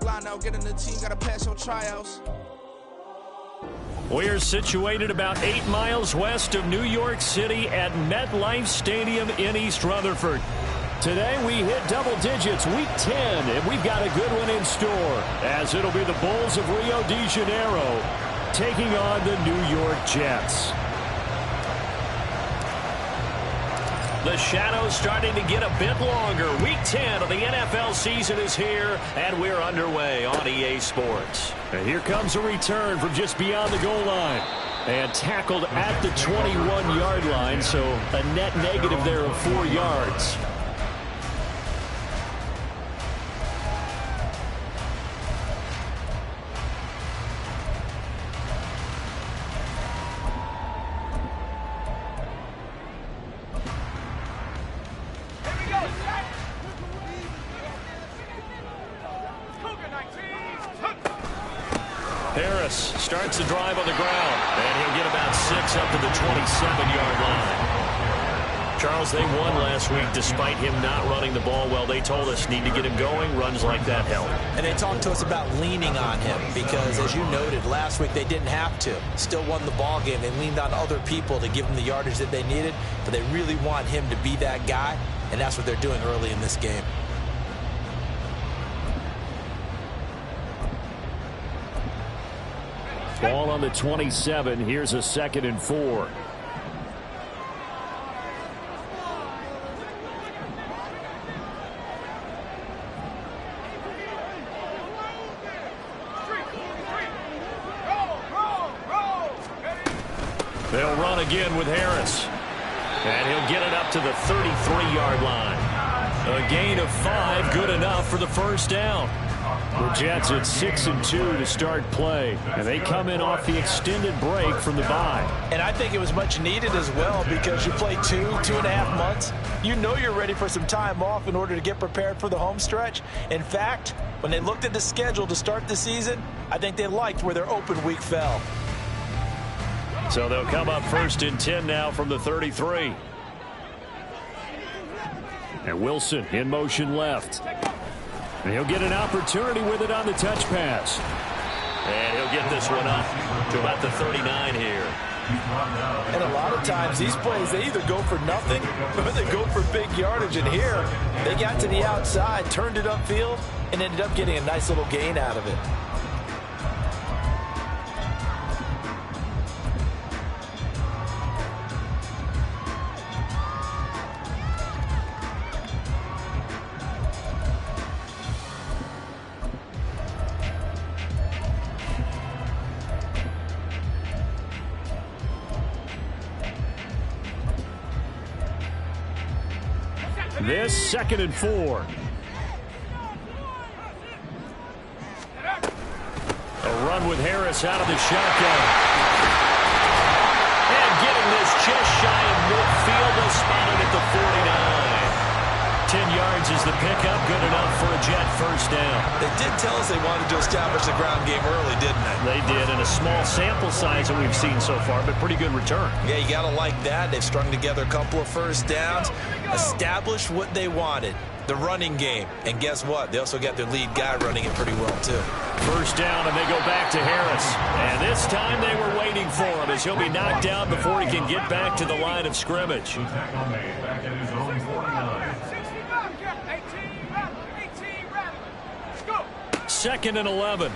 line out, get in the team, gotta pass your tryouts. We're situated about 8 miles west of New York City at MetLife Stadium in East Rutherford. Today we hit double digits, week 10, and we've got a good one in store, as it'll be the Bulls of Rio de Janeiro taking on the New York Jets. The shadow's starting to get a bit longer. Week 10 of the NFL season is here, and we're underway on EA Sports. And here comes a return from just beyond the goal line. And tackled at the 21-yard line, so a net negative there of 4 yards. Starts the drive on the ground, and he'll get about 6 up to the 27-yard line. Charles, they won last week despite him not running the ball well. They told us need to get him going. Runs like that help. And they talked to us about leaning on him because, as you noted, last week they didn't have to. Still won the ball game. They leaned on other people to give them the yardage that they needed, but they really want him to be that guy, and that's what they're doing early in this game. Ball on the 27. Here's a 2nd and 4. They'll run again with Harris. And he'll get it up to the 33-yard line. A gain of 5, good enough for the first down. The Jets at 6-2 to start play, and they come in off the extended break from the bye. And I think it was much needed as well because you play 2.5 months. You know you're ready for some time off in order to get prepared for the home stretch. In fact, when they looked at the schedule to start the season, I think they liked where their open week fell. So they'll come up 1st and 10 now from the 33. And Wilson in motion left. And he'll get an opportunity with it on the touch pass. And he'll get this one up to about the 39 here. And a lot of times these plays, they either go for nothing or they go for big yardage. And here, they got to the outside, turned it upfield, and ended up getting a nice little gain out of it. This 2nd and 4. A run with Harris out of the shotgun. And getting this just shy of midfield, they'll spot it at the 49. 10 yards is the pickup, good enough for a Jet first down. They did tell us they wanted to establish the ground game early, didn't they? They did, in a small sample size that we've seen so far, but pretty good return. Yeah, you got to like that. They've strung together a couple of first downs, established what they wanted, the running game. And guess what? They also got their lead guy running it pretty well, too. First down, and they go back to Harris. And this time they were waiting for him as he'll be knocked down before he can get back to the line of scrimmage. 2nd and 11.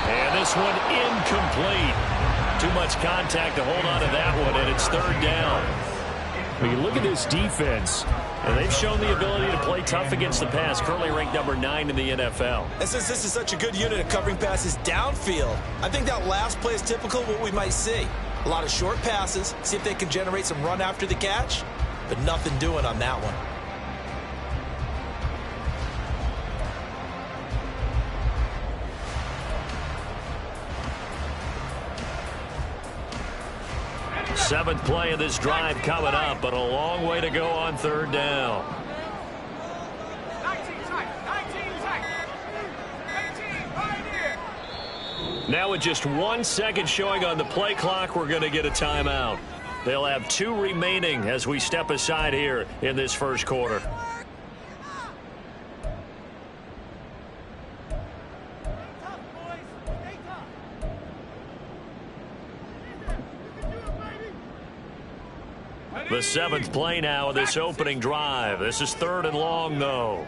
And this one incomplete. Too much contact to hold on to that one, and it's 3rd down. When you look at this defense, and they've shown the ability to play tough against the pass, currently ranked number 9 in the NFL. And since this is such a good unit of covering passes downfield, I think that last play is typical of what we might see. A lot of short passes, see if they can generate some run after the catch, but nothing doing on that one. Seventh play of this drive coming up, but a long way to go on 3rd down. 19 tight, 19 tight, 18 right here. Now with just 1 second showing on the play clock, we're going to get a timeout. They'll have 2 remaining as we step aside here in this first quarter. The 7th play now of this opening drive. This is 3rd and long, though.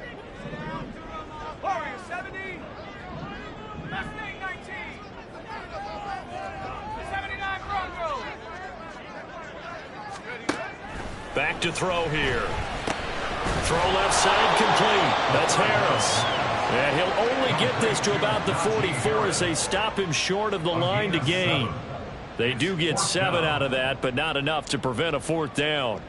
Warriors 70. Mustang 19. 79 Broncos. Back to throw here. Throw left side complete. That's Harris. And he'll only get this to about the 44 as they stop him short of the line to gain. They do get 7 out of that, but not enough to prevent a 4th down.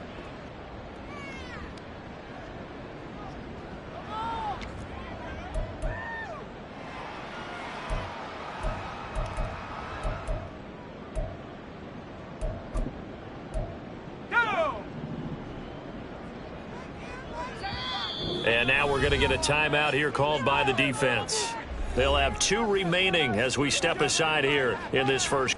And now we're going to get a timeout here called by the defense. They'll have 2 remaining as we step aside here in this first.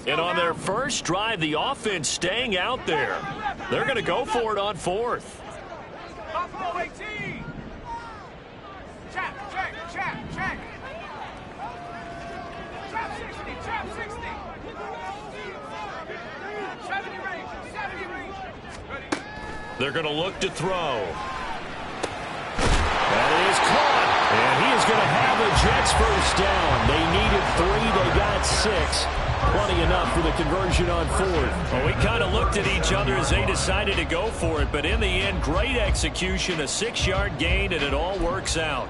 And on their first drive, the offense staying out there. They're going to go for it on 4th. Buffalo 18. Check. Trap 60, trap 60. 70 range. Ready. They're going to look to throw. That is caught. And he is going to have the Jets first down. They needed 3. They got 6. Plenty enough for the conversion on 4th. Well, we kind of looked at each other as they decided to go for it. But in the end, great execution, a 6-yard gain, and it all works out.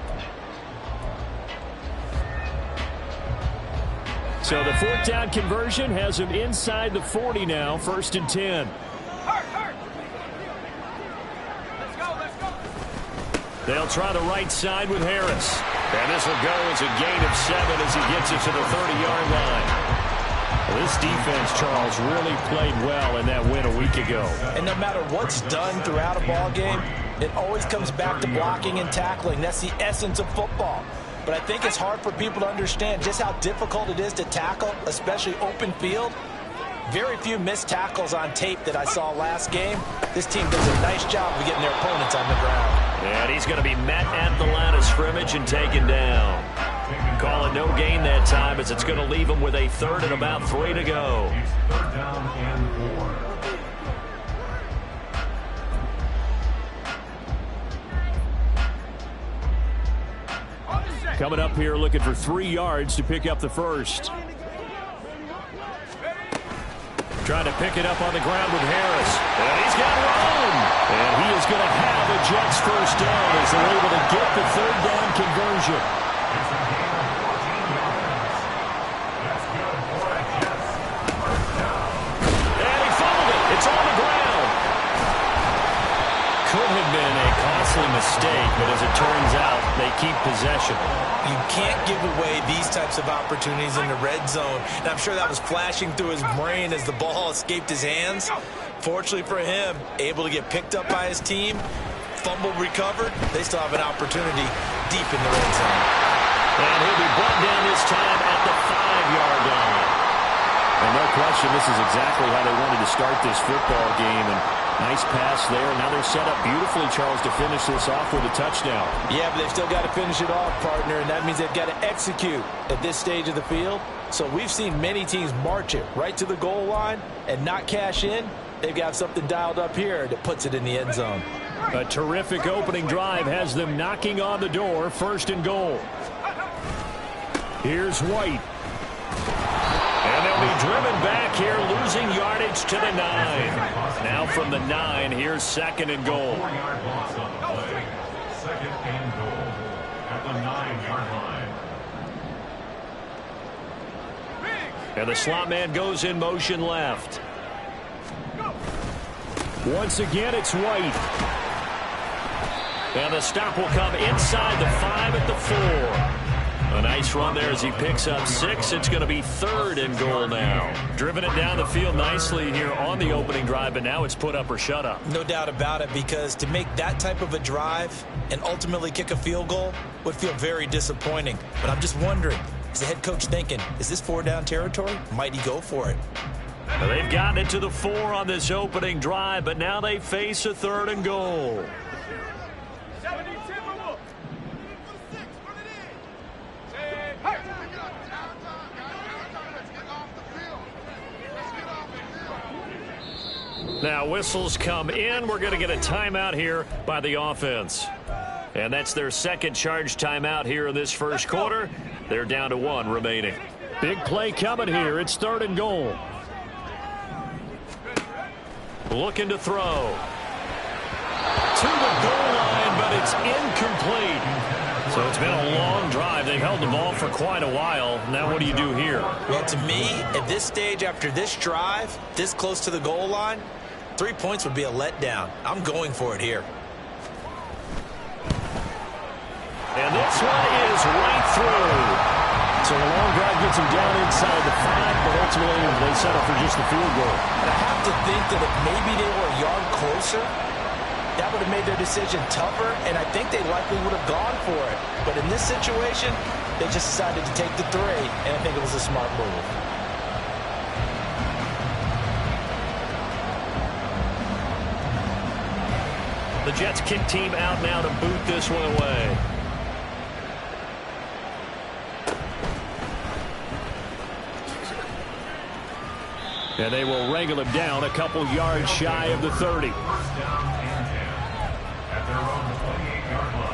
So the 4th down conversion has him inside the 40 now, 1st and 10. Let's go. They'll try the right side with Harris. And this will go as a gain of 7 as he gets it to the 30-yard line. Well, this defense, Charles, really played well in that win a week ago. And no matter what's done throughout a ball game, it always comes back to blocking and tackling. That's the essence of football. But I think it's hard for people to understand just how difficult it is to tackle, especially open field. Very few missed tackles on tape that I saw last game. This team does a nice job of getting their opponents on the ground. And he's going to be met at the line of scrimmage and taken down. Call it no gain that time as it's going to leave him with a 3rd and about 3 to go. 3rd down and 4. Coming up here looking for 3 yards to pick up the first. Trying to pick it up on the ground with Harris. And he's got room. And he is going to have a Jets first down as they're able to get the 3rd down conversion. Could have been a costly mistake, but as it turns out, they keep possession. You can't give away these types of opportunities in the red zone. And I'm sure that was flashing through his brain as the ball escaped his hands. Fortunately for him, able to get picked up by his team, fumble recovered. They still have an opportunity deep in the red zone. And he'll be brought down this time at the 5-yard line. And no question, this is exactly how they wanted to start this football game. And nice pass there. Now they're set up beautifully, Charles, to finish this off with a touchdown. Yeah, but they've still got to finish it off, partner, and that means they've got to execute at this stage of the field. So we've seen many teams march it right to the goal line and not cash in. They've got something dialed up here that puts it in the end zone. A terrific opening drive has them knocking on the door. 1st and goal. Here's White. And they'll be driven back here, losing yardage to the 9. Now from the 9, here's 2nd and goal. 4-yard loss on the play. 2nd and goal at the 9-yard line. And the slot man goes in motion left. Once again, it's White. And the stop will come inside the 5 at the 4. A nice run there as he picks up 6. It's going to be 3rd and goal now. Driven it down the field nicely here on the opening drive, but now it's put up or shut up. No doubt about it, because to make that type of a drive and ultimately kick a field goal would feel very disappointing. But I'm just wondering, is the head coach thinking, is this 4-down territory? Might he go for it? Well, they've gotten it to the 4 on this opening drive, but now they face a 3rd and goal. 70 Timberwolves. Now whistles come in. We're going to get a timeout here by the offense. And that's their 2nd charge timeout here in this 1st quarter. They're down to 1 remaining. Big play coming here. It's 3rd and goal. Looking to throw. To the goal line, but it's incomplete. So it's been a long drive. They've held the ball for quite a while. Now what do you do here? Well, to me, at this stage after this drive, this close to the goal line, 3 points would be a letdown. I'm going for it here. And this one is right through. So the long drive gets him down inside the 5, but ultimately they settle for just the field goal. And I have to think that if maybe they were a yard closer, that would have made their decision tougher, and I think they likely would have gone for it. But in this situation, they just decided to take the 3, and I think it was a smart move. The Jets kick team out now to boot this one away. And they will wrangle him down a couple yards shy of the 30. 1st down and 10 at their own 28-yard line.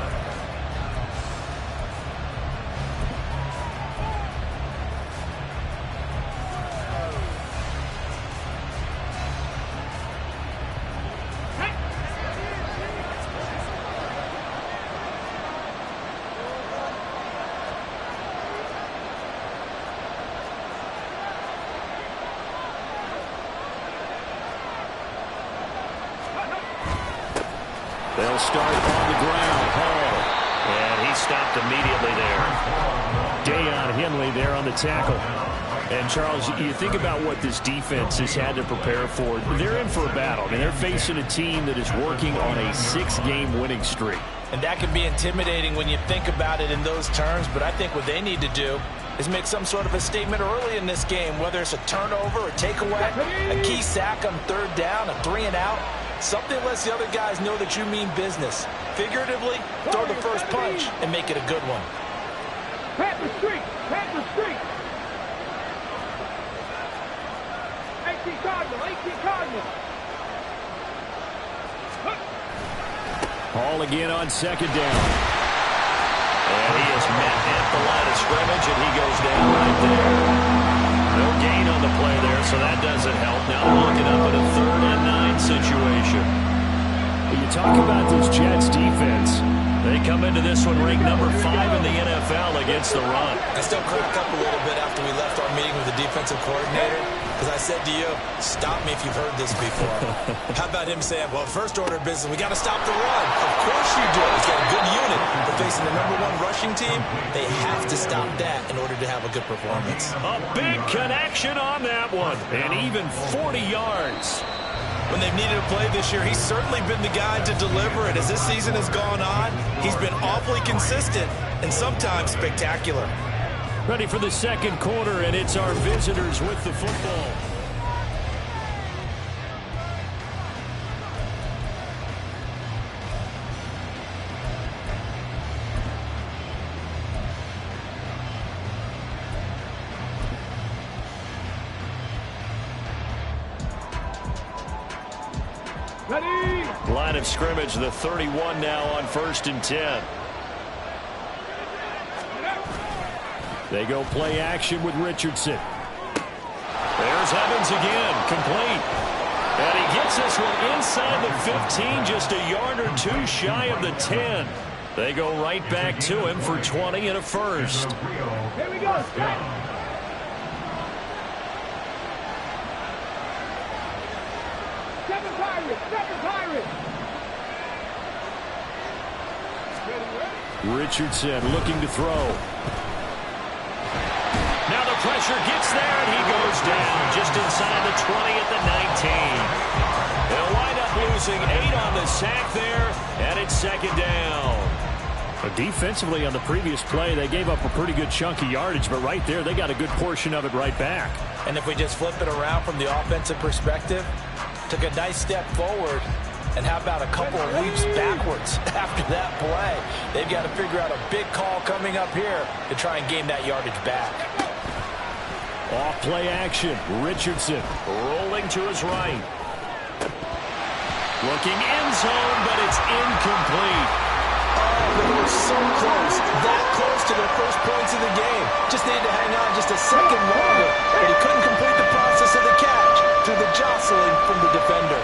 They'll start on the ground. Hall. And he stopped immediately there. Dayon Henley there on the tackle. And, Charles, you think about what this defense has had to prepare for. They're in for a battle. I mean, they're facing a team that is working on a 6-game winning streak. And that can be intimidating when you think about it in those terms, but I think what they need to do is make some sort of a statement early in this game, whether it's a turnover, a takeaway, a key sack on 3rd down, a 3-and-out. Something lets the other guys know that you mean business. Figuratively, throw the first punch and make it a good one. Panther Street! Panther Street! 18 Cardinal! 18 Cardinal! Hall again on 2nd down. And he is met at the line of scrimmage, and he goes down right there. No gain on the play there, so that doesn't help. Now they're looking up at a 3rd and 9 situation. When you talk about this Jets defense, they come into this one ranked number 5 in the NFL against the run. I still crack up a little bit after we left our meeting with the defensive coordinator, because I said to you, stop me if you've heard this before. How about him saying, well, first order of business, we got to stop the run. Of course you do. He's got a good unit. But facing the number 1 rushing team, they have to stop that in order to have a good performance. A big connection on that one, and even 40 yards. When they've needed a play this year, he's certainly been the guy to deliver it. As this season has gone on, he's been awfully consistent and sometimes spectacular. Ready for the 2nd quarter, and it's our visitors with the football. Ready! Line of scrimmage, the 31 now on 1st and 10. They go play action with Richardson. There's Evans again, complete. And he gets this one inside the 15, just a yard or two shy of the 10. They go right back to him for 20 and a first. Here we go. Seven Pirates. Richardson looking to throw. Now the pressure gets there, and he goes down just inside the 20 at the 19. They'll wind up losing 8 on the sack there, and it's second down. Defensively on the previous play, they gave up a pretty good chunk of yardage, but right there, they got a good portion of it right back. And if we just flip it around from the offensive perspective, took a nice step forward, and how about a couple of leaps backwards after that play? They've got to figure out a big call coming up here to try and gain that yardage back. Off play action. Richardson rolling to his right. Looking end zone, but it's incomplete. Oh, they were so close. That close to their first points of the game. Just needed to hang on just a second longer, but he couldn't complete the process of the catch through the jostling from the defender.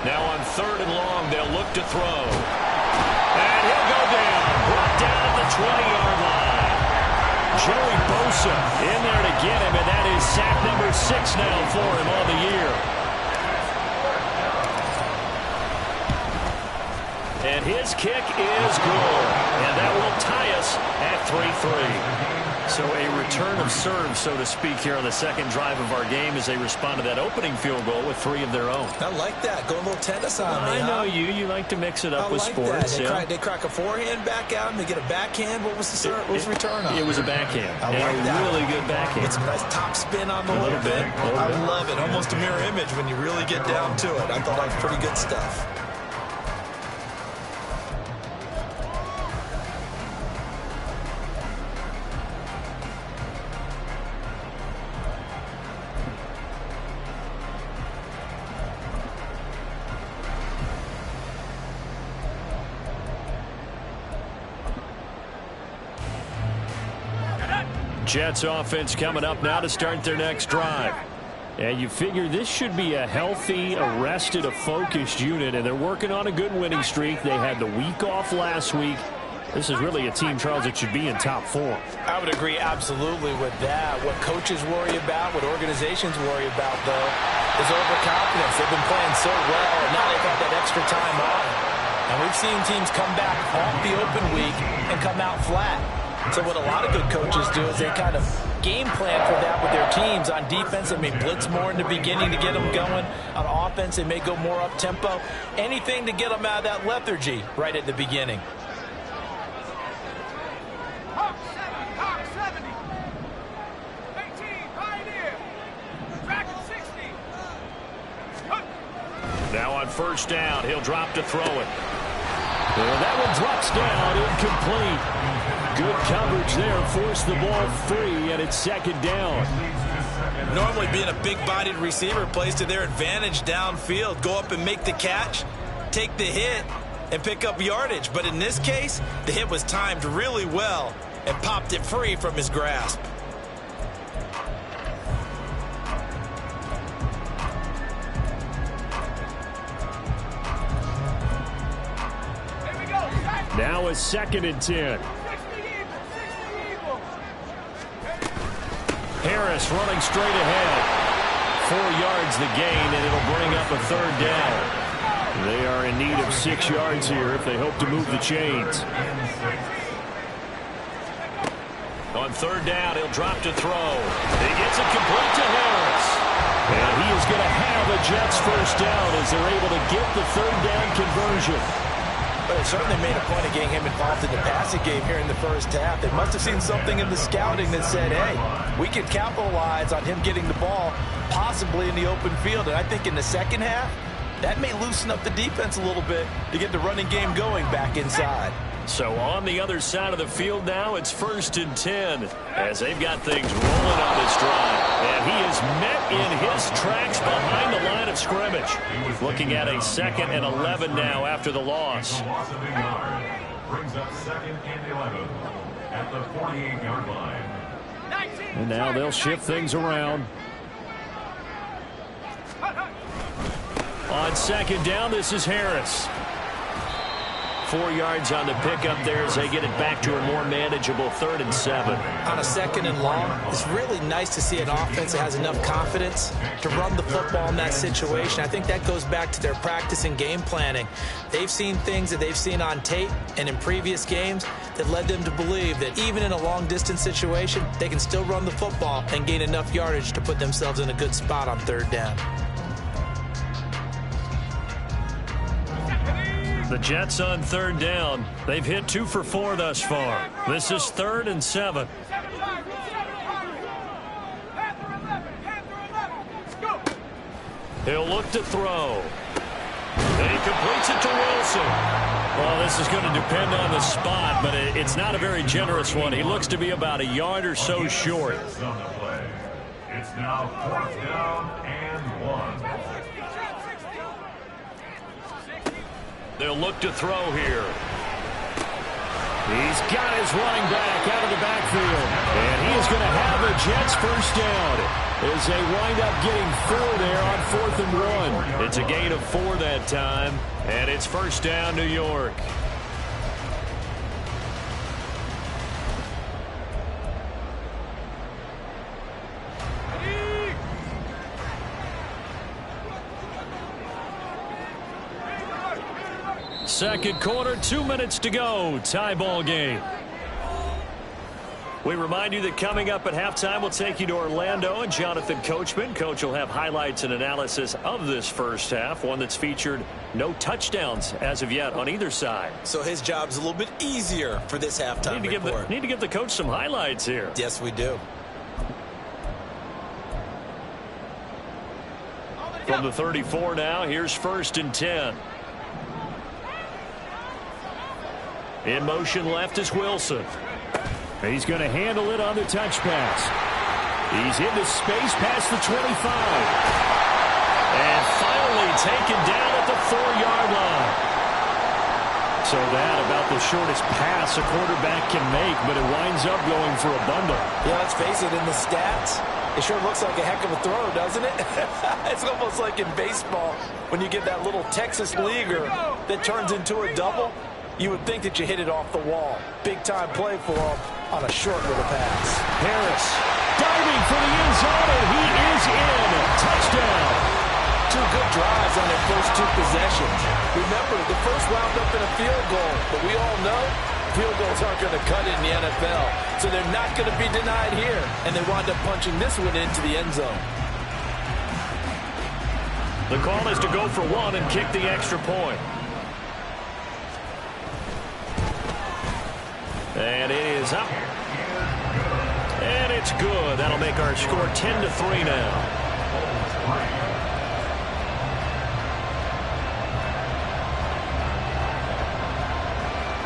Now on 3rd and long, they'll look to throw. And he'll go down. Brought down at the 20-yard line. Joey Bosa in there to get him, and that is sack number 6 now for him on the year. And his kick is good. And that will tie us at 3-3. So a return of serve, so to speak, here on the second drive of our game as they respond to that opening field goal with 3 of their own. I like that. Go a little tennis on me. I know you. You like to mix it up with sports. They crack a forehand back out and they get a backhand. What was the serve? What was the return on? It was a backhand. I like that. Really good backhand. It's a nice top spin on the whole thing. I love it. Almost a mirror image when you really get down to it. I thought that was pretty good stuff. Jets offense coming up now to start their next drive. And you figure this should be a healthy, arrested, a focused unit, and they're working on a good winning streak. They had the week off last week. This is really a team, Charles, that should be in top form. I would agree absolutely with that. What coaches worry about, what organizations worry about, though, is overconfidence. They've been playing so well, and now they've had that extra time off. And we've seen teams come back off the open week and come out flat. So what a lot of good coaches do is they kind of game plan for that with their teams. On defense, they may blitz more in the beginning to get them going. On offense, they may go more up-tempo. Anything to get them out of that lethargy right at the beginning. Hawk 70. 18, Pioneer. Dragon 60. Now on first down, he'll drop to throw it. Well, that one drops down, incomplete. Good coverage there, forced the ball free, and it's second down. Normally being a big-bodied receiver plays to their advantage downfield. Go up and make the catch, take the hit, and pick up yardage. But in this case, the hit was timed really well and popped it free from his grasp. Now a 2nd and 10. Harris running straight ahead. 4 yards the gain, and it'll bring up a 3rd down. They are in need of 6 yards here if they hope to move the chains. On 3rd down, he'll drop to throw. He gets it complete to Harris. And he is going to have a Jets first down as they're able to get the 3rd down conversion. But it certainly made a point of getting him involved in the passing game here in the first half. They must have seen something in the scouting that said, hey, we can capitalize on him getting the ball possibly in the open field. And I think in the second half, that may loosen up the defense a little bit to get the running game going back inside. So on the other side of the field now, it's 1st and 10 as they've got things rolling on this drive. And he is met in his tracks behind the line of scrimmage. Looking at a 2nd and 11 now after the loss. Loss of a yard. Brings up 2nd and 11 at the 48-yard line. And now they'll shift things around. On 2nd down, this is Harris. 4 yards on the pickup there as they get it back to a more manageable 3rd and 7. On a 2nd and long, it's really nice to see an offense that has enough confidence to run the football in that situation. I think that goes back to their practice and game planning. They've seen things that they've seen on tape and in previous games that led them to believe that even in a long-distance situation, they can still run the football and gain enough yardage to put themselves in a good spot on 3rd down. The Jets on 3rd down. They've hit 2 for 4 thus far. This is 3rd and 7. He'll look to throw. And he completes it to Wilson. Well, this is going to depend on the spot, but it's not a very generous one. He looks to be about a yard or so short. It's now 4th down and 1. They'll look to throw here. He's got his running back out of the backfield. And he is going to have the Jets 1st down as they wind up getting 4 there on 4th and 1. It's a gain of 4 that time, and it's 1st down, New York. Second quarter, 2 minutes to go. Tie ball game. We remind you that coming up at halftime, we'll take you to Orlando and Jonathan Coachman. Coach will have highlights and analysis of this first half, one that's featured no touchdowns as of yet on either side. So his job's a little bit easier for this halftime report. Need to give the coach some highlights here. Yes, we do. From the 34 now, here's 1st and 10. In motion left is Wilson. He's going to handle it on the touch pass. He's into space past the 25. And finally taken down at the 4-yard line. So that about the shortest pass a quarterback can make, but it winds up going for a bundle. Yeah, let's face it, in the stats, it sure looks like a heck of a throw, doesn't it? It's almost like in baseball when you get that little Texas leaguer that turns into a double. You would think that you hit it off the wall. Big-time play for him on a short little pass. Harris diving for the end zone, and he is in. Touchdown. 2 good drives on their first 2 possessions. Remember, the first wound up in a field goal, but we all know field goals aren't going to cut it in the NFL. So they're not going to be denied here, and they wind up punching this one into the end zone. The call is to go for 1 and kick the extra point. And it is up. And it's good. That'll make our score 10-3 now.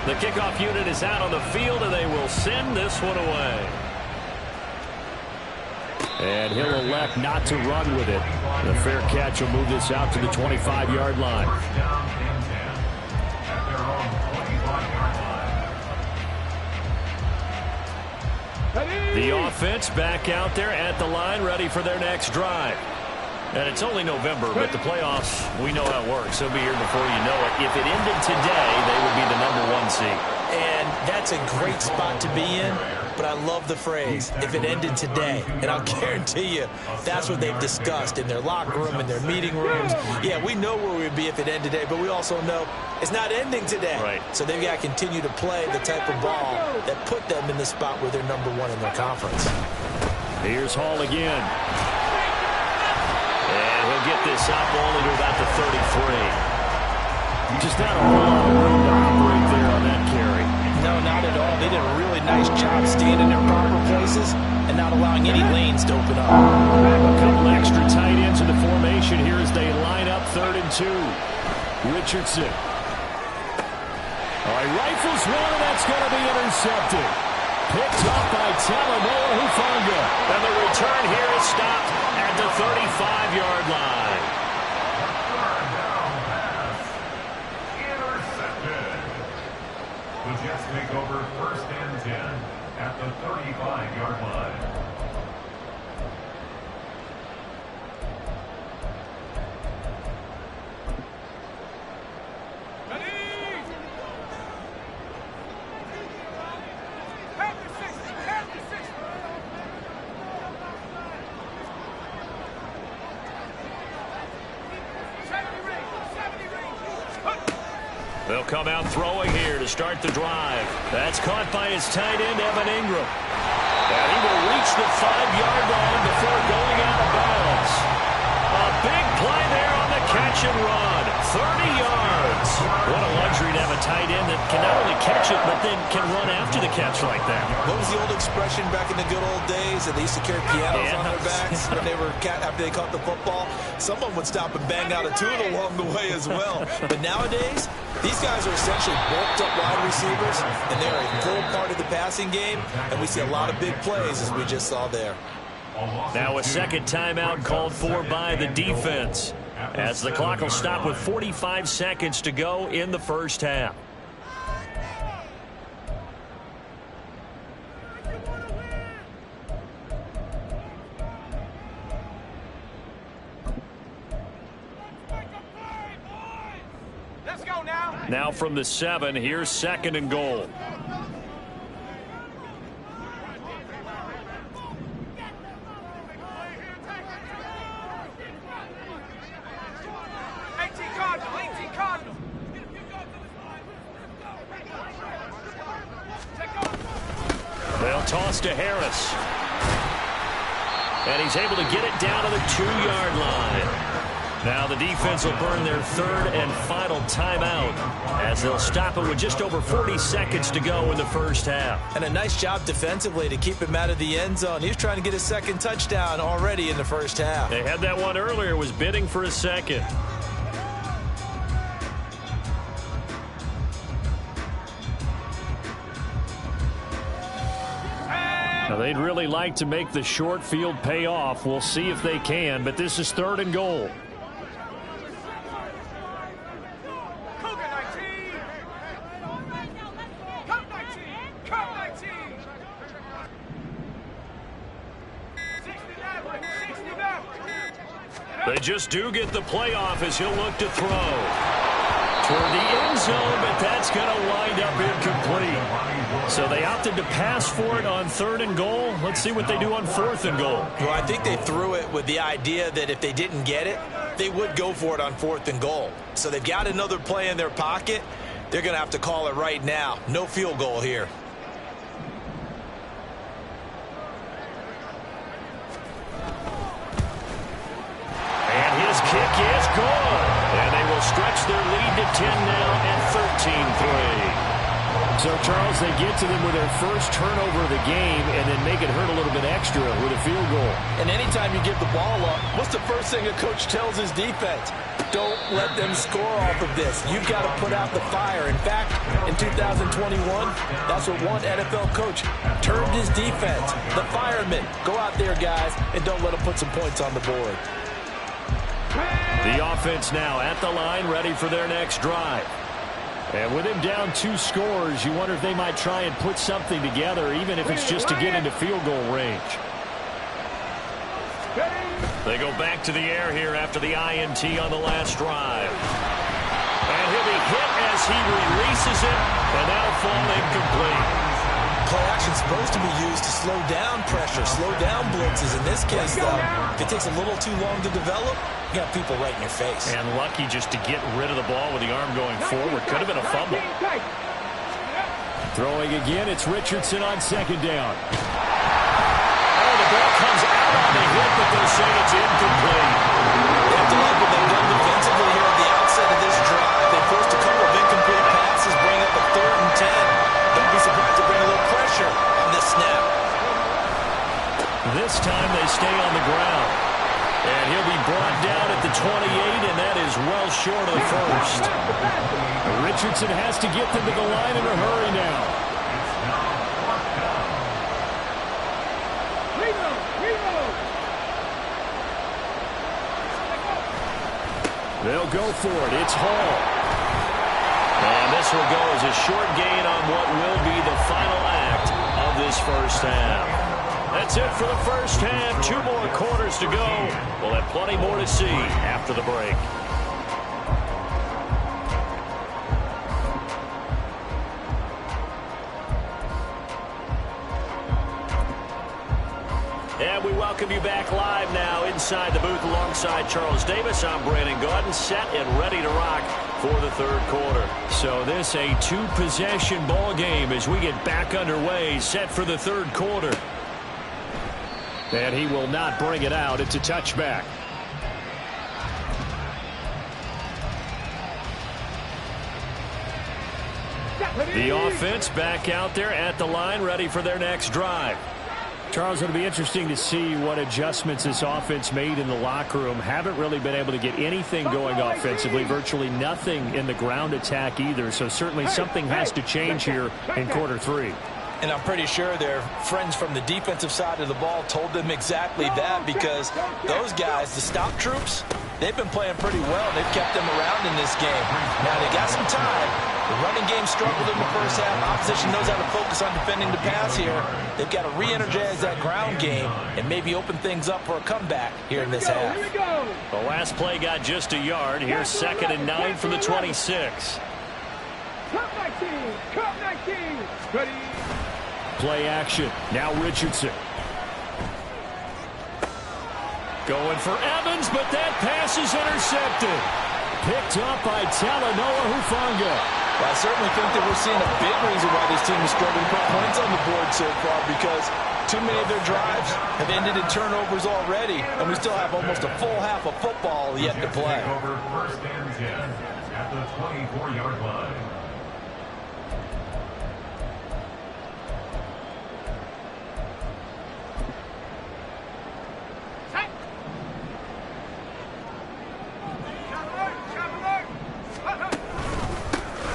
The kickoff unit is out on the field, and they will send this one away. And he'll elect not to run with it. The fair catch will move this out to the 25-yard line. The offense back out there at the line, ready for their next drive. And it's only November, but the playoffs, we know how it works. They'll be here before you know it. If it ended today, they would be the #1 seed. And that's a great spot to be in, but I love the phrase, if it ended today. And I'll guarantee you, that's what they've discussed in their locker room, in their meeting rooms. Yeah, we know where we'd be if it ended today, but we also know it's not ending today. Right. So they've got to continue to play the type of ball that put them in the spot where they're #1 in their conference. Here's Hall again. And he'll get this up only to about the 33. Just not a whole lot of room to operate there on that carry. No, not at all. They did did a really nice job staying in their proper places and not allowing any lanes to open up. A couple extra tight ends in the formation here as they line up 3rd and 2. Richardson. All right, rifles one, and that's going to be intercepted. Picked up by Talanoa Hufanga. And the return here is stopped at the 35-yard line. Third down pass. Intercepted. The Jets take over 1st and 10 at the 35-yard line. They'll come out throwing here to start the drive. That's caught by his tight end, Evan Ingram. And he will reach the 5-yard line before going out of bounds. A big play there on the catch and run. 30 yards. What a luxury to have a tight end that can not only catch it, but then can run after the catch like that. What was the old expression back in the good old days that they used to carry pianos on their backs when they were after they caught the football? Someone would stop and bang out a tune along the way as well. But nowadays, these guys are essentially bulked up wide receivers, and they're a full part of the passing game, and we see a lot of big plays as we just saw there. Now a second timeout called for by the defense, as the clock will stop with 45 seconds to go in the first half. Let's go now. Now from the 7, here's 2nd and goal. They'll toss to Harris. And he's able to get it down to the 2-yard line. Now the defense will burn their 3rd and final timeout as they'll stop it with just over 40 seconds to go in the first half. And a nice job defensively to keep him out of the end zone. He was trying to get his 2nd touchdown already in the first half. They had that one earlier, was bidding for a 2nd. Now, they'd really like to make the short field pay off. We'll see if they can, but this is 3rd and goal. They just do get the playoff as he'll look to throw toward the end zone, but that's going to wind up incomplete. So they opted to pass for it on 3rd and goal. Let's see what they do on 4th and goal. Well, I think they threw it with the idea that if they didn't get it, they would go for it on 4th and goal. So they've got another play in their pocket. They're going to have to call it right now. No field goal here. Kick is good. And they will stretch their lead to 10 now at 13-3. So, Charles, they get to them with their first turnover of the game and then make it hurt a little bit extra with a field goal. And anytime you give the ball up, what's the first thing a coach tells his defense? Don't let them score off of this. You've got to put out the fire. In fact, in 2021, that's what one NFL coach termed his defense. The firemen. Go out there, guys, and don't let them put some points on the board. The offense now at the line, ready for their next drive. And with him down 2 scores, you wonder if they might try and put something together, even if it's just to get into field goal range. They go back to the air here after the INT on the last drive. And he'll be hit as he releases it, and that'll fall incomplete. Play action is supposed to be used to slow down pressure, slow down blitzes. In this case, though, if it takes a little too long to develop, you got people right in your face. And lucky just to get rid of the ball with the arm going forward. Could have been a fumble. Throwing again, it's Richardson on 2nd down. Oh, the ball comes out on the hit, but they'll say it's incomplete. They have to like what they've done defensively here at the outset of this drive. They forced a couple of incomplete passes, bring up a 3rd and 10. Don't be surprised to bring a little pressure on this snap. This time they stay on the ground. And he'll be brought down at the 28, and that is well short of the first. Richardson has to get them to the line in a hurry now. They'll go for it. It's Hall. And this will go as a short gain on what will be the final act of this first half. That's it for the first half. 2 more quarters to go. We'll have plenty more to see after the break. And we welcome you back live now inside the booth alongside Charles Davis. I'm Brandon Gaudin, set and ready to rock for the third quarter. So this a 2-possession ball game as we get back underway, set for the third quarter. And he will not bring it out. It's a touchback. The offense back out there at the line, ready for their next drive. Charles, it'll be interesting to see what adjustments this offense made in the locker room. Haven't really been able to get anything going offensively, virtually nothing in the ground attack either. So certainly something has to change here in quarter 3. And I'm pretty sure their friends from the defensive side of the ball told them exactly that, because those guys, the stop troops, they've been playing pretty well. They've kept them around in this game. Now, they got some time. The running game struggled in the first half. Opposition knows how to focus on defending the pass here. They've got to re-energize that ground game and maybe open things up for a comeback here in this half. The last play got just a yard. Here's 2nd and 9 from the 26. Cut 19! Cut 19! Ready! Play action. Now Richardson. Going for Evans, but that pass is intercepted. Picked up by Talanoa Hufanga. Well, I certainly think that we're seeing a big reason why this team is struggling to put points on the board so far, because too many of their drives have ended in turnovers already, and we still have almost a full half of football yet to play. Over 1st and 10 at the 24-yard line.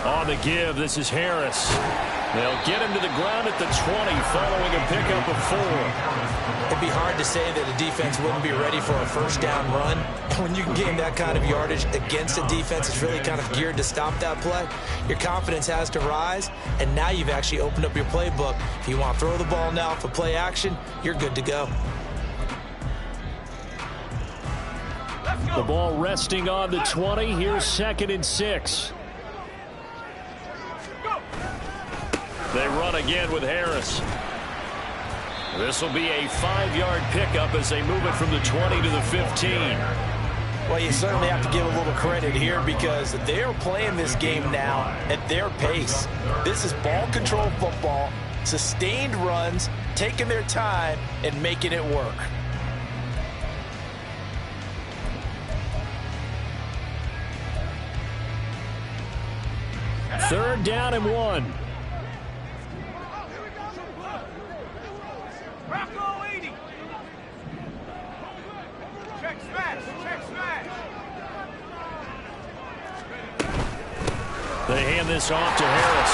On the give, this is Harris. They'll get him to the ground at the 20 following a pickup of 4. It'd be hard to say that a defense wouldn't be ready for a first down run. When you can gain that kind of yardage against a defense that's really kind of geared to stop that play, your confidence has to rise, and now you've actually opened up your playbook. If you want to throw the ball now for play action, you're good to go. The ball resting on the 20. Here's 2nd and 6. They run again with Harris. This will be a 5-yard pickup as they move it from the 20 to the 15. Well, you certainly have to give a little credit here, because they're playing this game now at their pace. This is ball control football, sustained runs, taking their time and making it work. Third down and 1. Check smash! Check smash! They hand this off to Harris.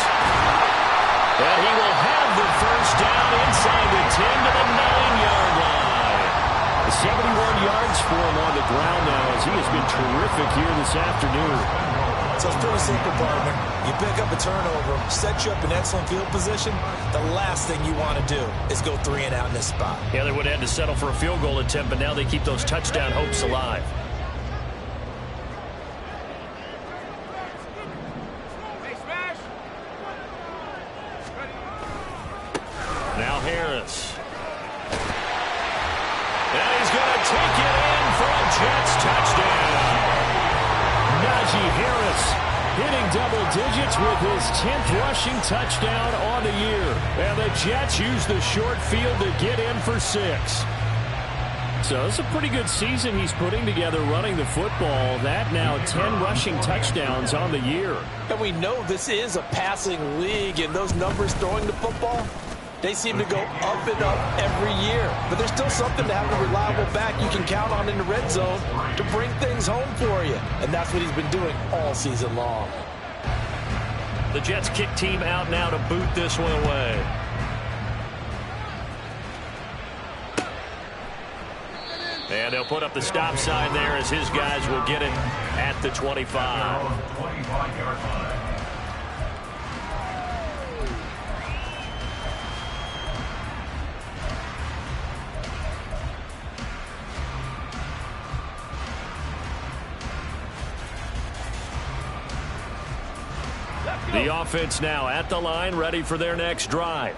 And he will have the first down inside the 10 to the 9-yard line. 71 yards for him on the ground now, as he has been terrific here this afternoon. So it's pretty simple, partner. You pick up a turnover, set you up in excellent field position. The last thing you want to do is go 3 and out in this spot. Yeah, they would have had to settle for a field goal attempt, but now they keep those touchdown hopes alive. Hey, smash! Now Harris. And he's going to take it in for a Jets touchdown. Najee Harris hitting double digits with his 10th rushing touchdown on the year. And the Jets use the short field to get in for 6. So it's a pretty good season he's putting together running the football. That now 10 rushing touchdowns on the year. And we know this is a passing league, and those numbers throwing the football, They seem to go up and up every year. But there's still something to have a reliable back you can count on in the red zone to bring things home for you. And that's what he's been doing all season long. The Jets kick team out now to boot this one away. And they'll put up the stop sign there as his guys will get it at the 25. 25-yard line. The offense now at the line, ready for their next drive.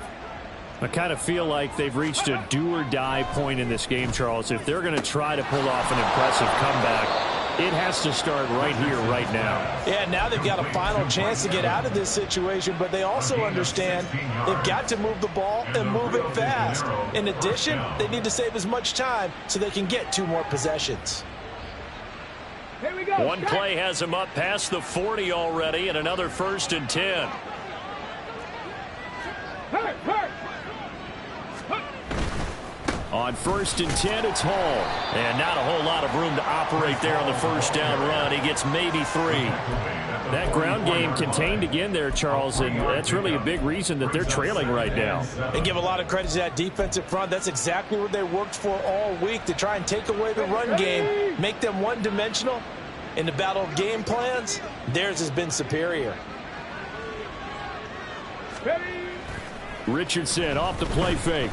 I kind of feel like they've reached a do-or-die point in this game, Charles. If they're going to try to pull off an impressive comeback, it has to start right here, right now. Yeah, now they've got a final chance to get out of this situation, but they also understand they've got to move the ball and move it fast. In addition, they need to save as much time so they can get 2 more possessions. Here we go. One play has him up past the 40 already, and another 1st and 10. Hurt. On 1st and 10, it's Hall. And not a whole lot of room to operate there on the first down run. He gets maybe 3. That ground game contained again there, Charles, and that's really a big reason that they're trailing right now. They give a lot of credit to that defensive front. That's exactly what they worked for all week, to try and take away the run game, make them one-dimensional. In the battle of game plans, theirs has been superior. Richardson off the play fake.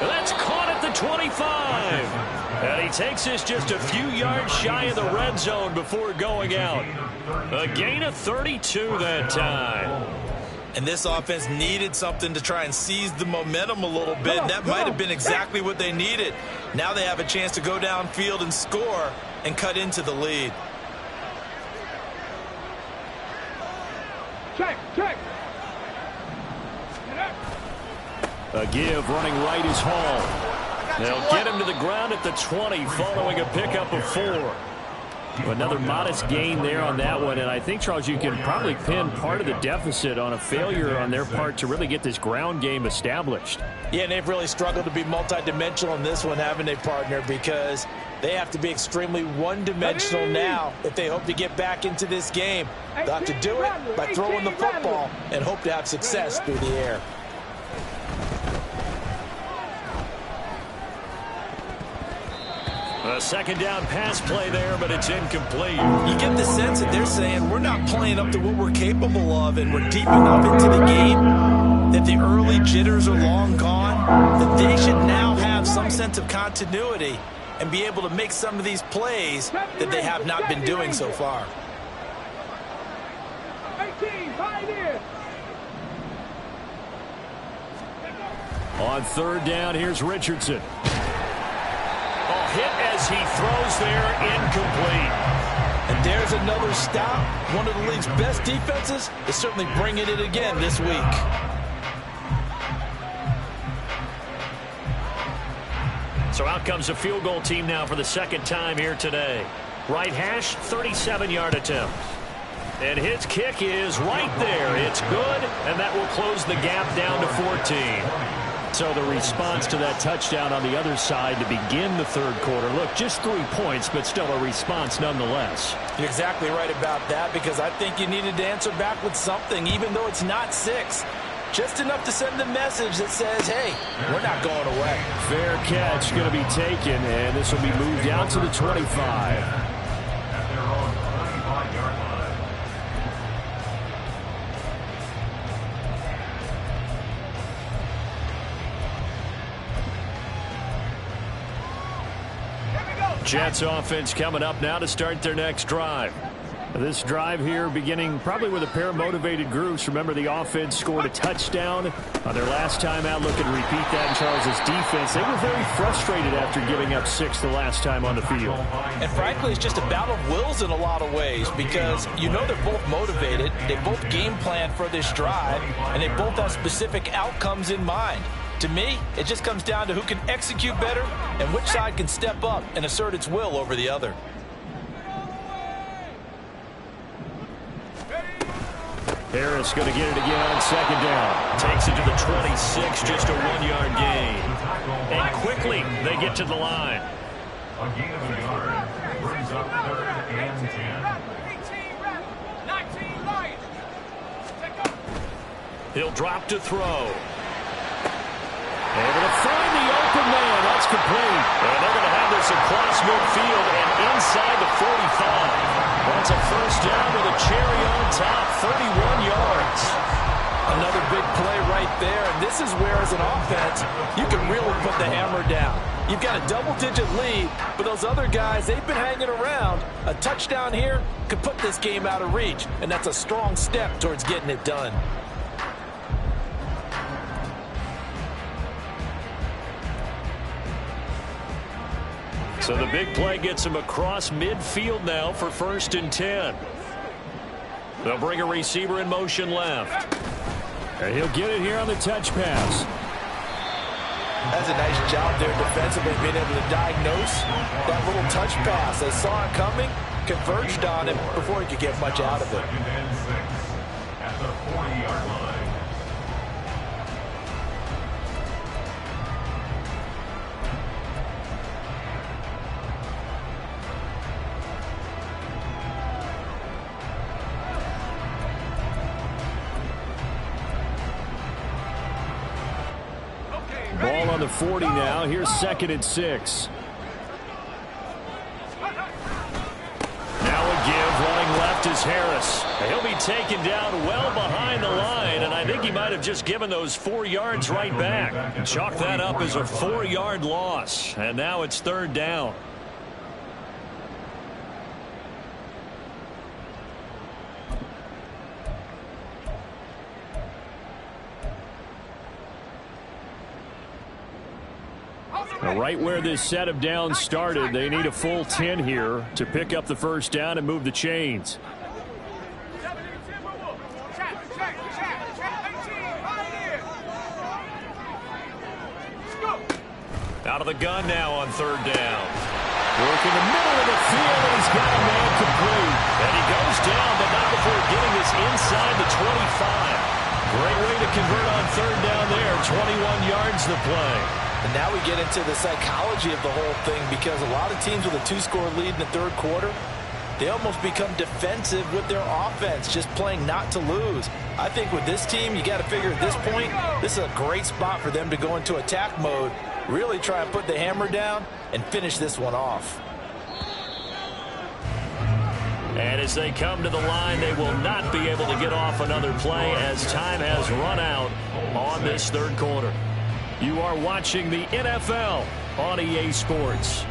That's caught at the 25. And he takes this just a few yards shy of the red zone before going out. A gain of 32 that time. And this offense needed something to try and seize the momentum a little bit. And that might have been exactly what they needed. Now they have a chance to go downfield and score and cut into the lead. Check. A give running right is Hall. They'll get him to the ground at the 20 following a pickup of 4. Another modest gain there on that one, and I think, Charles, you can probably pin part of the deficit on a failure on their part to really get this ground game established. Yeah, and they've really struggled to be multidimensional in this one, haven't they, partner, because they have to be extremely one-dimensional now if they hope to get back into this game. They'll have to do it by throwing the football and hope to have success through the air. A second down pass play there, but it's incomplete. You get the sense that they're saying we're not playing up to what we're capable of, and we're deep enough into the game that the early jitters are long gone, that they should now have some sense of continuity and be able to make some of these plays that they have not been doing so far. 18, pioneer. On 3rd down, here's Richardson. Hit as he throws there, incomplete. And there's another stop. One of the league's best defenses is certainly bringing it again this week. So out comes a field goal team now for the 2nd time here today. Right hash, 37-yard attempt. And his kick is right there. It's good, and that will close the gap down to 14. So the response to that touchdown on the other side to begin the 3rd quarter. Look, just 3 points, but still a response nonetheless. You're exactly right about that, because I think you needed to answer back with something, even though it's not 6. Just enough to send a message that says, hey, we're not going away. Fair catch going to be taken, and this will be moved out to the 25. Jets offense coming up now to start their next drive. This drive here beginning probably with a pair of motivated groups. Remember, the offense scored a touchdown on their last time out. Looking to repeat that in Charles' defense. They were very frustrated after giving up 6 the last time on the field. And frankly, it's just a battle of wills in a lot of ways, because you know they're both motivated. They both game plan for this drive, and they both have specific outcomes in mind. To me, it just comes down to who can execute better and which side can step up and assert its will over the other. Harris going to get it again on second down. Takes it to the 26, just a 1-yard gain. And quickly they get to the line. A gain of a yard brings up 3rd and 10. He'll drop to throw. Able to find the open man. That's complete. And they're going to have this across midfield and inside the 45. That's a first down with a cherry on top, 31 yards. Another big play right there. And this is where, as an offense, you can really put the hammer down. You've got a double-digit lead, but those other guys, they've been hanging around. A touchdown here could put this game out of reach, and that's a strong step towards getting it done. So the big play gets him across midfield now for 1st and 10. They'll bring a receiver in motion left. And he'll get it here on the touch pass. That's a nice job there defensively, being able to diagnose that little touch pass. They saw it coming, converged on it before he could get much out of it. 2nd and 6 at the 40-yard line. Ball on the 40 now. Here's 2nd and 6. Now a give. Running left is Harris. He'll be taken down well behind the line, and I think he might have just given those 4 yards right back. Chalk that up as a 4-yard loss, and now it's 3rd down. Right where this set of downs started, they need a full 10 here to pick up the first down and move the chains. Out of the gun now on 3rd down. Work in the middle of the field, and he's got a man complete. And he goes down, but not before getting this inside the 25. Great way to convert on 3rd down there. 21 yards the play. And now we get into the psychology of the whole thing, because a lot of teams with a 2-score lead in the 3rd quarter, they almost become defensive with their offense, just playing not to lose. I think with this team, you got to figure at this point, this is a great spot for them to go into attack mode, really try and put the hammer down and finish this one off. And as they come to the line, they will not be able to get off another play as time has run out on this 3rd quarter. You are watching the NFL on EA Sports.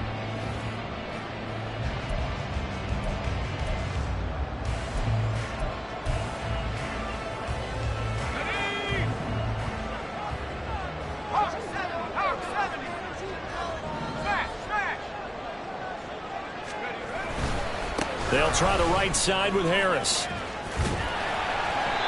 They'll try the right side with Harris.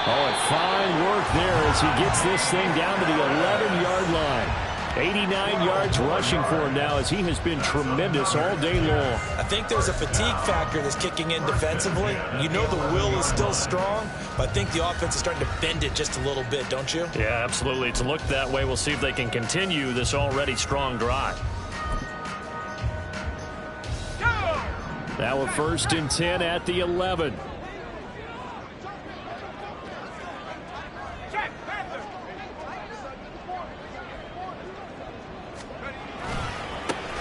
Oh, and fine work there as he gets this thing down to the 11-yard line. 89 yards rushing for him now as he has been tremendous all day long. I think there's a fatigue factor that's kicking in defensively. You know the will is still strong, but I think the offense is starting to bend it just a little bit, don't you? Yeah, absolutely. It's looked that way. We'll see if they can continue this already strong drive. Now a 1st and 10 at the 11.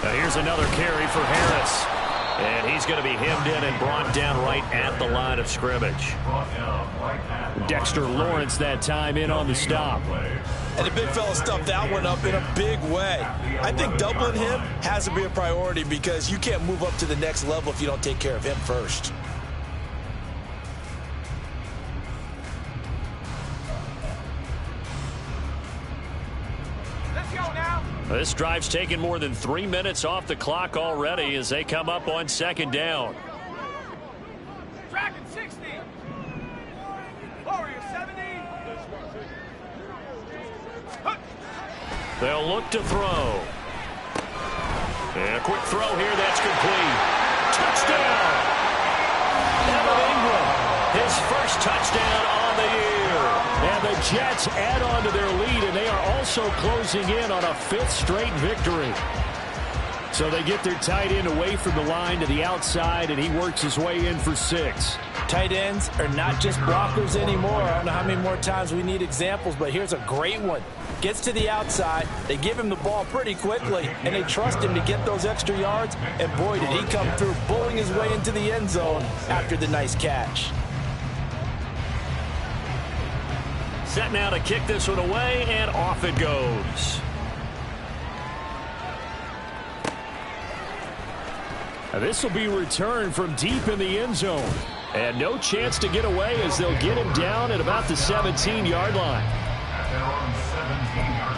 Now here's another carry for Harris. And he's going to be hemmed in and brought down right at the line of scrimmage. Dexter Lawrence that time in on the stop. And the big fella stuffed that one up in a big way. I think doubling him has to be a priority, because you can't move up to the next level if you don't take care of him first. This drive's taken more than 3 minutes off the clock already as they come up on 2nd down. Dragon 60. Warrior 70. They'll look to throw. And a quick throw here, that's complete. Touchdown! Evan Ingram, his first touchdown on the year. And the Jets add on to their lead, and they are also closing in on a 5th straight victory. So they get their tight end away from the line to the outside, and he works his way in for 6. Tight ends are not just blockers anymore. I don't know how many more times we need examples, but here's a great one. Gets to the outside, they give him the ball pretty quickly, and they trust him to get those extra yards, and boy, did he come through, bulling his way into the end zone after the nice catch. Set now to kick this one away, and off it goes. Now this will be returned from deep in the end zone. And no chance to get away as they'll get him down at about the 17-yard line. At their own 17-yard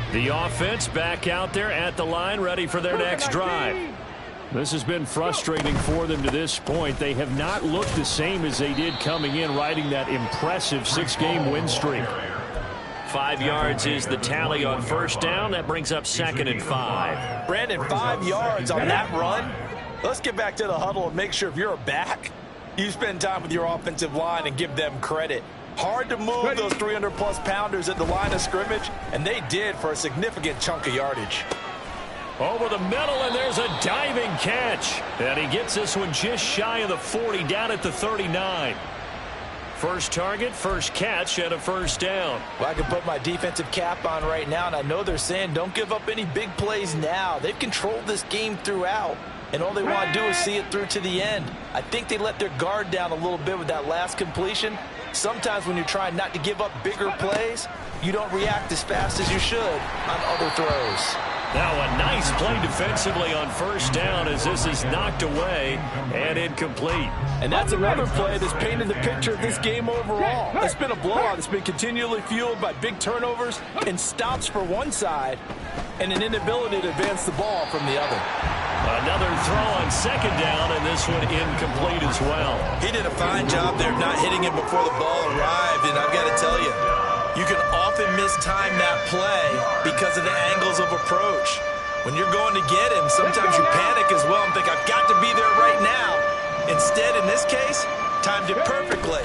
line. The offense back out there at the line, ready for their next drive. This has been frustrating for them to this point. They have not looked the same as they did coming in, riding that impressive 6-game win streak. 5 yards is the tally on first down. That brings up 2nd and 5. Brandon, 5 yards on that run. Let's get back to the huddle and make sure if you're a back, you spend time with your offensive line and give them credit. Hard to move those 300-plus pounders at the line of scrimmage, and they did for a significant chunk of yardage. Over the middle, and there's a diving catch. And he gets this one just shy of the 40, down at the 39. First target, first catch, and a first down. Well, I can put my defensive cap on right now, and I know they're saying don't give up any big plays now. They've controlled this game throughout, and all they want to do is see it through to the end. I think they let their guard down a little bit with that last completion. Sometimes when you're trying not to give up bigger plays, you don't react as fast as you should on other throws. Now a nice play defensively on first down as this is knocked away and incomplete. And that's another play that's painted the picture of this game overall. It's been a blowout. It's been continually fueled by big turnovers and stops for one side and an inability to advance the ball from the other. Another throw on second down, and this one incomplete as well. He did a fine job there of not hitting him before the ball arrived, and I've got to tell you, you can often mistime that play because of the angles of approach. When you're going to get him, sometimes you panic as well and think, I've got to be there right now. Instead, in this case, timed it perfectly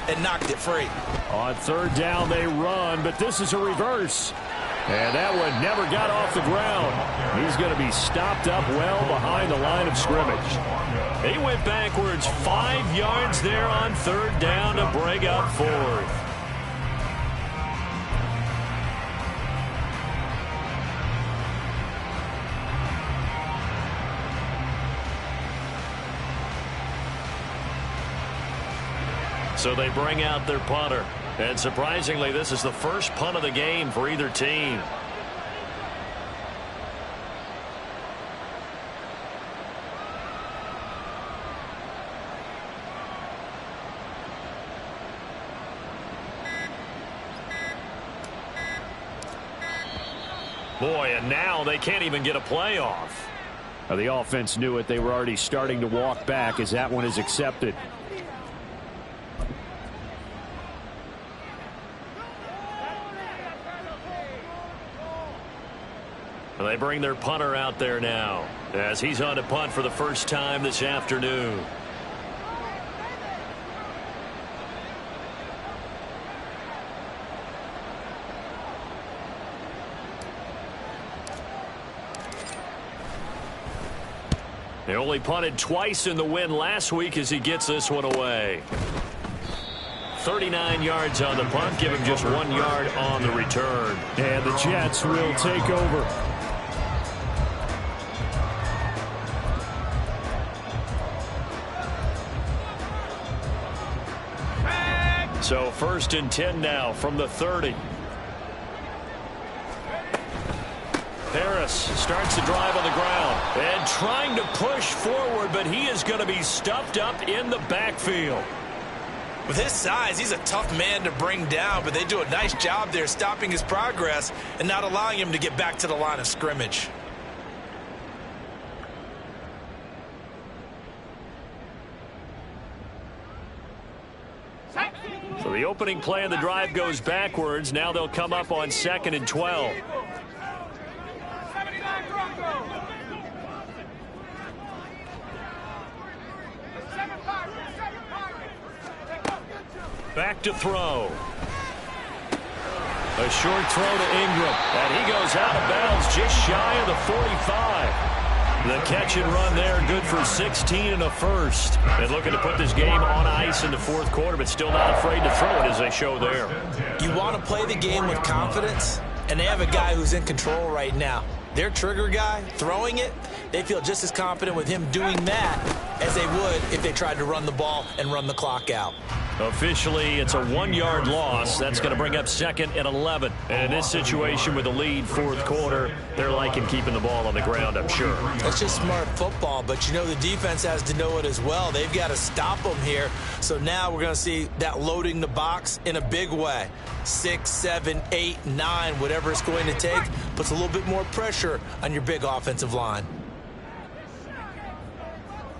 and knocked it free. On third down, they run, but this is a reverse. And that one never got off the ground. He's going to be stopped up well behind the line of scrimmage. He went backwards 5 yards there on third down to bring up fourth. So they bring out their punter. And surprisingly, this is the first punt of the game for either team. Boy, and now they can't even get a play off. Now, the offense knew it. They were already starting to walk back as that one is accepted. They bring their punter out there now as he's on to punt for the first time this afternoon. They only punted twice in the win last week as he gets this one away. 39 yards on the punt, give him just 1 yard on the return. And the Jets will take over. So 1st and 10 now from the 30. Harris starts to drive on the ground and trying to push forward, but he is going to be stuffed up in the backfield. With his size, he's a tough man to bring down, but they do a nice job there stopping his progress and not allowing him to get back to the line of scrimmage. So the opening play of the drive goes backwards. Now they'll come up on 2nd and 12. Back to throw. A short throw to Ingram. And he goes out of bounds just shy of the 45. The catch and run there, good for 16 and a first. And looking to put this game on ice in the fourth quarter, but still not afraid to throw it as they show there. You want to play the game with confidence, and they have a guy who's in control right now. Their trigger guy, throwing it, they feel just as confident with him doing that as they would if they tried to run the ball and run the clock out. Officially, it's a 1-yard loss. That's going to bring up 2nd and 11. And in this situation with the lead fourth quarter, they're liking keeping the ball on the ground, I'm sure. That's just smart football, but you know the defense has to know it as well. They've got to stop them here. So now we're going to see that loading the box in a big way. 6, 7, 8, 9, whatever it's going to take, puts a little bit more pressure on your big offensive line.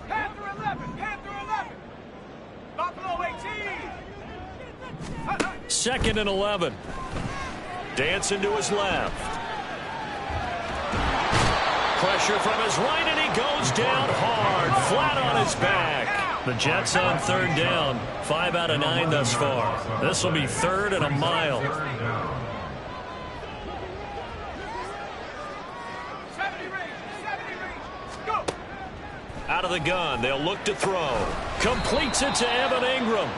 Panther 11, Panther 11. Buffalo 18. 2nd and 11. Dancing to his left. Pressure from his right, and he goes down hard, flat on his back. The Jets on 3rd down, 5 out of 9 thus far. This will be 3rd and a mile. 70 range, go. Out of the gun, they'll look to throw. Completes it to Evan Ingram.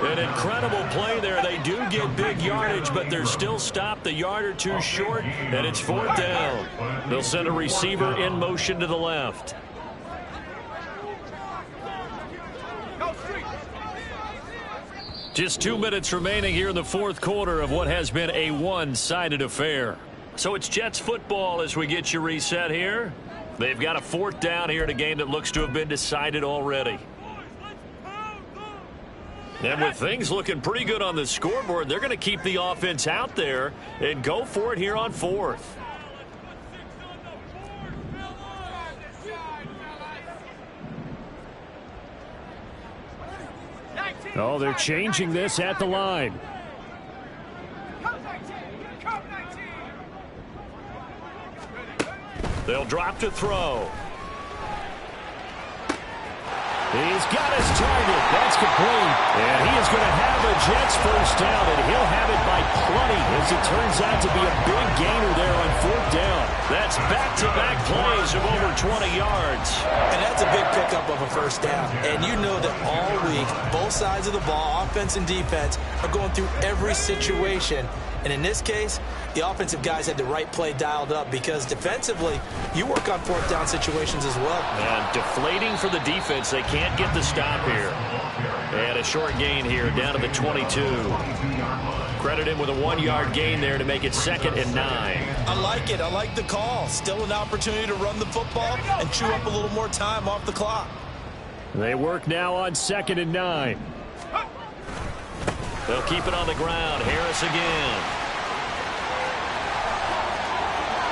An incredible play there. They do get big yardage, but they're still stopped a yard or two short, and it's 4th down. They'll send a receiver in motion to the left. Just 2 minutes remaining here in the fourth quarter of what has been a one-sided affair. So it's Jets football as we get you reset here. They've got a 4th down here in a game that looks to have been decided already. And with things looking pretty good on the scoreboard, they're going to keep the offense out there and go for it here on 4th. Oh, they're changing this at the line. They'll drop to throw. He's got his target. That's complete. And he is going to have a Jets first down, and he'll have it by plenty as it turns out to be a big gainer there on 4th down. That's back-to-back plays of over 20 yards. And that's a big pickup of a first down. And you know that all week, both sides of the ball, offense and defense, are going through every situation. And in this case, the offensive guys had the right play dialed up because defensively, you work on 4th down situations as well. And deflating for the defense. They can't get the stop here. And a short gain here down to the 22. Credit him with a 1-yard gain there to make it 2nd and 9. I like it. I like the call. Still an opportunity to run the football and chew up a little more time off the clock. They work now on 2nd and 9. They'll keep it on the ground. Harris again.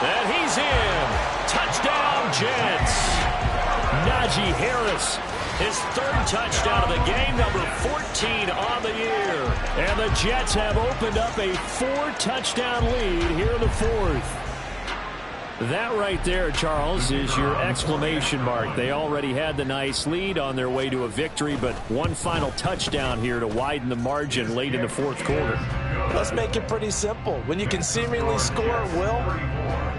And he's in. Touchdown, Jets. Najee Harris, his 3rd touchdown of the game, number 14 on the year. And the Jets have opened up a 4-touchdown lead here in the 4th. That right there, Charles, is your exclamation mark. They already had the nice lead on their way to a victory, but one final touchdown here to widen the margin late in the fourth quarter. Let's make it pretty simple. When you can seemingly score at will,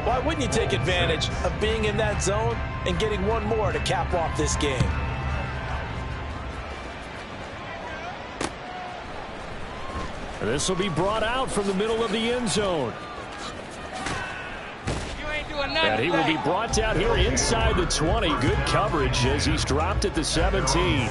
why wouldn't you take advantage of being in that zone and getting one more to cap off this game? This will be brought out from the middle of the end zone. And he will be brought down here inside the 20. Good coverage as he's dropped at the 17.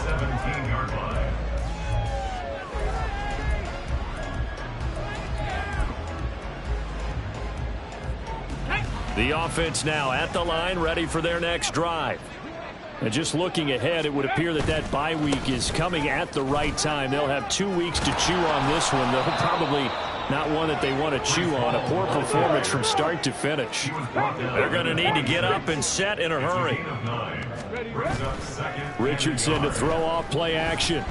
The offense now at the line, ready for their next drive. And just looking ahead, it would appear that that bye week is coming at the right time. They'll have 2 weeks to chew on this one. They'll probably not one that they want to chew on. A poor performance from start to finish. They're going to need to get up and set in a hurry. Richardson to throw off play action.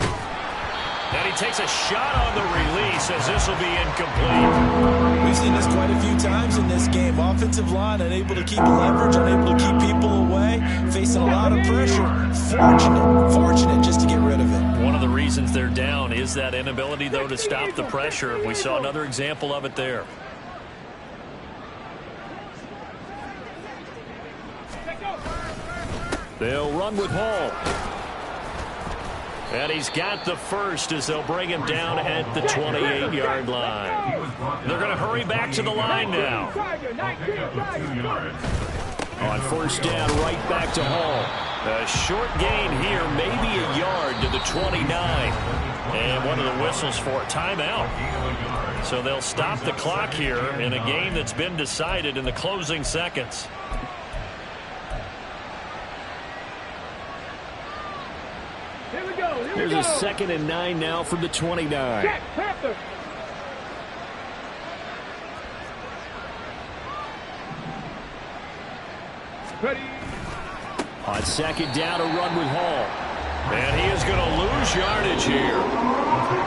And he takes a shot on the release as this will be incomplete. We've seen this quite a few times in this game. Offensive line unable to keep leverage, unable to keep people away, facing a lot of pressure. Fortunate just to get rid of it. One of the reasons reasons they're down is that inability, though, to stop the pressure. We saw another example of it there. They'll run with Hall. And he's got the first as they'll bring him down at the 28-yard line. They're going to hurry back to the line now. On first down, right back to Hall. A short gain here, maybe a yard to the 29. And one of the whistles for a timeout. So they'll stop the clock here in a game that's been decided in the closing seconds. Here's a 2nd and 9 now from the 29. Ready. On 2nd down, a run with Hall. And he is going to lose yardage here.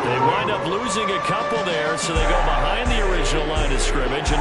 They wind up losing a couple there, so they go behind the original line of scrimmage.